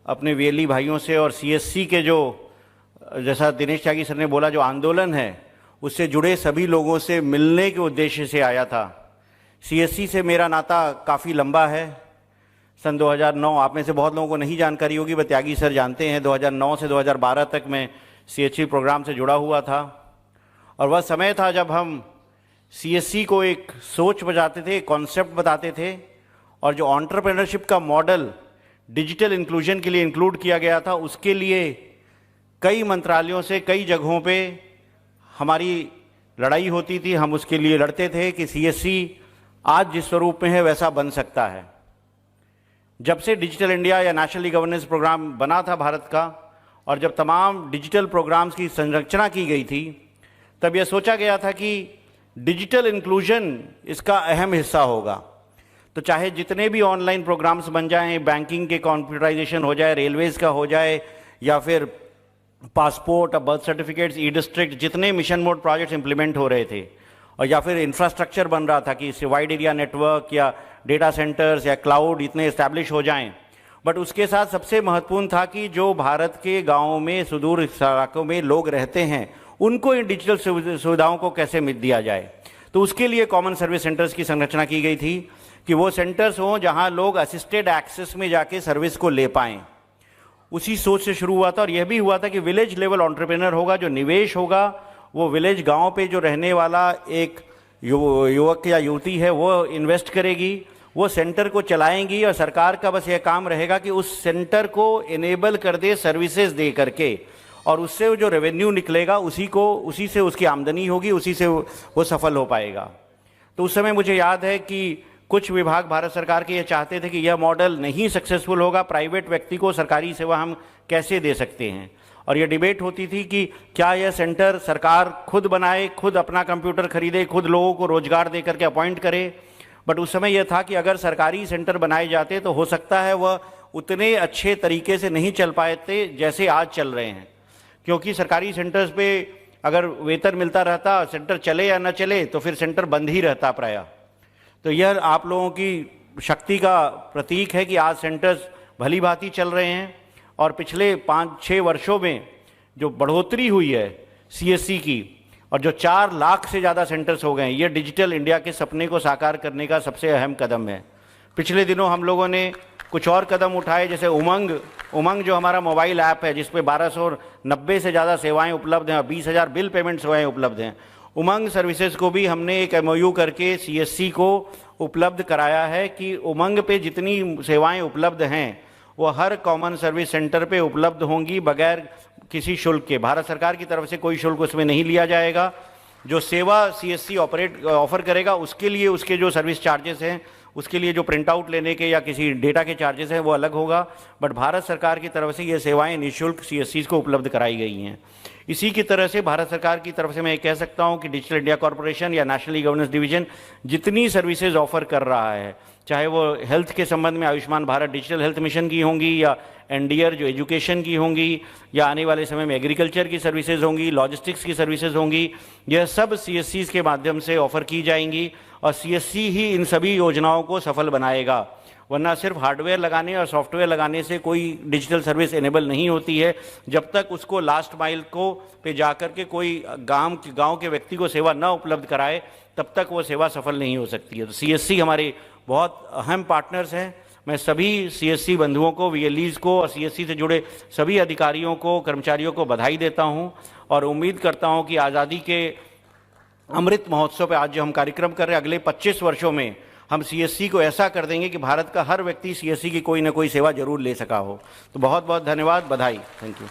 अपने वीएलई भाइयों से और सीएससी के जो, जैसा दिनेश त्यागी सर ने बोला, जो आंदोलन है उससे जुड़े सभी लोगों से मिलने के उद्देश्य से आया था। सीएससी से मेरा नाता काफ़ी लंबा है। सन 2009, आप में से बहुत लोगों को नहीं जानकारी होगी, बट त्यागी सर जानते हैं, 2009 से 2012 तक मैं सीएससी प्रोग्राम से जुड़ा हुआ था। और वह समय था जब हम सीएससी को एक सोच बताते थे, कॉन्सेप्ट बताते थे, और जो एंटरप्रेन्योरशिप का मॉडल डिजिटल इंक्लूजन के लिए इंक्लूड किया गया था, उसके लिए कई मंत्रालयों से कई जगहों पे हमारी लड़ाई होती थी। हम उसके लिए लड़ते थे कि सीएससी आज जिस स्वरूप में है वैसा बन सकता है। जब से डिजिटल इंडिया या नेशनल ई गवर्नेंस प्रोग्राम बना था भारत का, और जब तमाम डिजिटल प्रोग्राम्स की संरचना की गई थी, तब यह सोचा गया था कि डिजिटल इंक्लूजन इसका अहम हिस्सा होगा। तो चाहे जितने भी ऑनलाइन प्रोग्राम्स बन जाएं, बैंकिंग के कंप्यूटराइजेशन हो जाए, रेलवेज़ का हो जाए, या फिर पासपोर्ट और बर्थ सर्टिफिकेट्स, ई डिस्ट्रिक्ट, जितने मिशन मोड प्रोजेक्ट्स इंप्लीमेंट हो रहे थे, और या फिर इंफ्रास्ट्रक्चर बन रहा था कि इससे वाइड एरिया नेटवर्क या डेटा सेंटर्स या क्लाउड इतने इस्टेब्लिश हो जाएं। बट उसके साथ सबसे महत्वपूर्ण था कि जो भारत के गाँवों में, सुदूर इलाकों में लोग रहते हैं, उनको इन डिजिटल सुविधाओं को कैसे मिल दिया जाए। तो उसके लिए कॉमन सर्विस सेंटर्स की संरचना की गई थी कि वो सेंटर्स हों जहां लोग असिस्टेड एक्सेस में जाके सर्विस को ले पाएं। उसी सोच से शुरू हुआ था, और यह भी हुआ था कि विलेज लेवल एंटरप्रेन्योर होगा, जो निवेश होगा वो विलेज गांव पे जो रहने वाला एक युवक या युवती है वो इन्वेस्ट करेगी, वो सेंटर को चलाएंगी, और सरकार का बस यह काम रहेगा कि उस सेंटर को इनेबल कर दे सर्विसेज दे करके, और उससे जो रेवेन्यू निकलेगा उसी से उसकी आमदनी होगी, उसी से वो सफल हो पाएगा। तो उस समय मुझे याद है कि कुछ विभाग भारत सरकार के ये चाहते थे कि यह मॉडल नहीं सक्सेसफुल होगा, प्राइवेट व्यक्ति को सरकारी सेवा हम कैसे दे सकते हैं। और ये डिबेट होती थी कि क्या यह सेंटर सरकार खुद बनाए, खुद अपना कंप्यूटर खरीदे, खुद लोगों को रोजगार दे करके अपॉइंट करे। बट उस समय यह था कि अगर सरकारी सेंटर बनाए जाते तो हो सकता है वह उतने अच्छे तरीके से नहीं चल पाते जैसे आज चल रहे हैं, क्योंकि सरकारी सेंटर्स पे अगर वेतन मिलता रहता, सेंटर चले या न चले, तो फिर सेंटर बंद ही रहता प्रायः। तो यह आप लोगों की शक्ति का प्रतीक है कि आज सेंटर्स भली भांति चल रहे हैं, और पिछले 5-6 वर्षों में जो बढ़ोतरी हुई है सीएससी की, और जो 4 लाख से ज़्यादा सेंटर्स हो गए हैं, ये डिजिटल इंडिया के सपने को साकार करने का सबसे अहम कदम है। पिछले दिनों हम लोगों ने कुछ और कदम उठाए, जैसे उमंग जो हमारा मोबाइल ऐप है, जिस पे 1290 से ज़्यादा सेवाएं उपलब्ध हैं और 20,000 बिल पेमेंट सेवाएं उपलब्ध हैं। उमंग सर्विसेज को भी हमने एक एमओयू करके सीएससी को उपलब्ध कराया है कि उमंग पे जितनी सेवाएं उपलब्ध हैं वो हर कॉमन सर्विस सेंटर पे उपलब्ध होंगी बगैर किसी शुल्क के। भारत सरकार की तरफ से कोई शुल्क उसमें नहीं लिया जाएगा। जो सेवा सीएससी ऑफर करेगा उसके लिए उसके जो सर्विस चार्जेस हैं, उसके लिए जो प्रिंट आउट लेने के या किसी डेटा के चार्जेस हैं वो अलग होगा। बट भारत सरकार की तरफ से ये सेवाएं निःशुल्क सीएससी को उपलब्ध कराई गई हैं। इसी की तरह से भारत सरकार की तरफ से मैं कह सकता हूं कि डिजिटल इंडिया कॉर्पोरेशन या नेशनल ई गवर्नेंस डिवीजन जितनी सर्विसेज ऑफर कर रहा है, चाहे वो हेल्थ के संबंध में Ayushman Bharat digital health mission की होंगी, या एनडीआर जो एजुकेशन की होंगी, या आने वाले समय में एग्रीकल्चर की सर्विसेज होंगी, लॉजिस्टिक्स की सर्विसेज होंगी, यह सब सीएससी के माध्यम से ऑफर की जाएंगी, और सीएससी ही इन सभी योजनाओं को सफल बनाएगा। वरना सिर्फ हार्डवेयर लगाने और सॉफ्टवेयर लगाने से कोई डिजिटल सर्विस इनेबल नहीं होती है। जब तक उसको लास्ट माइल को पे जाकर के कोई गांव के व्यक्ति को सेवा न उपलब्ध कराए, तब तक वो सेवा सफल नहीं हो सकती है। तो सीएससी हमारे बहुत अहम पार्टनर्स हैं। मैं सभी सीएससी बंधुओं को, वीएलईज को और सीएससी से जुड़े सभी अधिकारियों को, कर्मचारियों को बधाई देता हूं, और उम्मीद करता हूं कि आज़ादी के अमृत महोत्सव पे आज जो हम कार्यक्रम कर रहे हैं, अगले 25 वर्षों में हम सीएससी को ऐसा कर देंगे कि भारत का हर व्यक्ति सीएससी की कोई ना कोई सेवा जरूर ले सका हो। तो बहुत बहुत धन्यवाद, बधाई, थैंक यू।